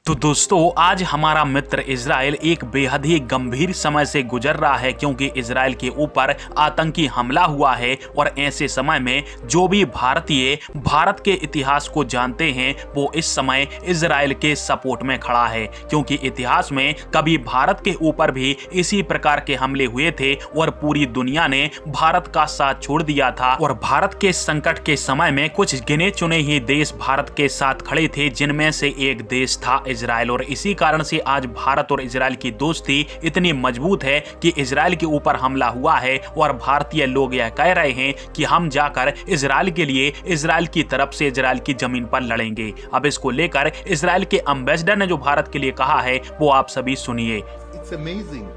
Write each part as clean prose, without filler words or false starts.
तो दोस्तों आज हमारा मित्र इजराइल एक बेहद ही गंभीर समय से गुजर रहा है, क्योंकि इजराइल के ऊपर आतंकी हमला हुआ है। और ऐसे समय में जो भी भारतीय भारत के इतिहास को जानते हैं वो इस समय इजराइल के सपोर्ट में खड़ा है, क्योंकि इतिहास में कभी भारत के ऊपर भी इसी प्रकार के हमले हुए थे और पूरी दुनिया ने भारत का साथ छोड़ दिया था। और भारत के संकट के समय में कुछ गिने चुने ही देश भारत के साथ खड़े थे, जिनमें से एक देश था इजराइल। और इसी कारण से आज भारत और इजराइल की दोस्ती इतनी मजबूत है कि इजराइल के ऊपर हमला हुआ है और भारतीय लोग यह कह रहे हैं कि हम जाकर इजराइल के लिए इजराइल की तरफ से इजराइल की जमीन पर लड़ेंगे। अब इसको लेकर इजराइल के एम्बेसडर ने जो भारत के लिए कहा है वो आप सभी सुनिए। It's amazing.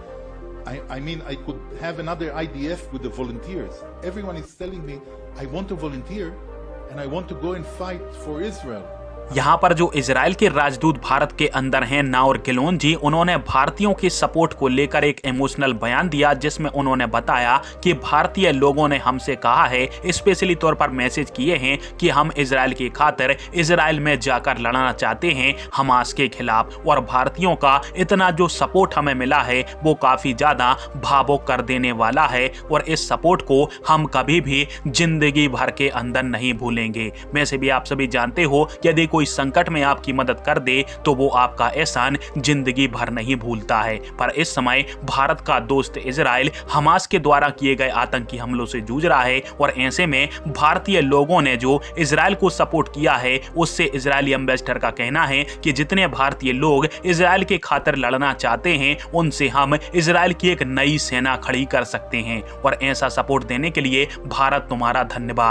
I mean, I could have another IDF with the volunteers. Everyone is telling me, I want to volunteer and I want to go and fight for Israel. यहाँ पर जो इजराइल के राजदूत भारत के अंदर हैं नाओर गिलोन जी, उन्होंने भारतीयों के सपोर्ट को लेकर एक इमोशनल बयान दिया, जिसमें उन्होंने बताया कि भारतीय लोगों ने हमसे कहा है, स्पेशली तौर पर मैसेज किए हैं कि हम इजराइल की खातिर इजराइल में जाकर लड़ना चाहते हैं हमास के खिलाफ। और भारतीयों का इतना जो सपोर्ट हमें मिला है वो काफी ज्यादा भावुक कर देने वाला है और इस सपोर्ट को हम कभी भी जिंदगी भर के अंदर नहीं भूलेंगे। वैसे भी आप सभी जानते हो यदि कोई संकट में आपकी मदद कर दे तो वो आपका एहसान जिंदगी भर नहीं भूलता है। पर इस समय भारत का दोस्त इजराइल हमास के द्वारा किए गए आतंकी हमलों से जूझ रहा है और ऐसे में भारतीय लोगों ने जो इजराइल को सपोर्ट किया है उससे इजरायली एम्बेसडर का कहना है कि जितने भारतीय लोग इजराइल के खातिर लड़ना चाहते हैं उनसे हम इजराइल की एक नई सेना खड़ी कर सकते हैं। और ऐसा सपोर्ट देने के लिए भारत तुम्हारा धन्यवाद।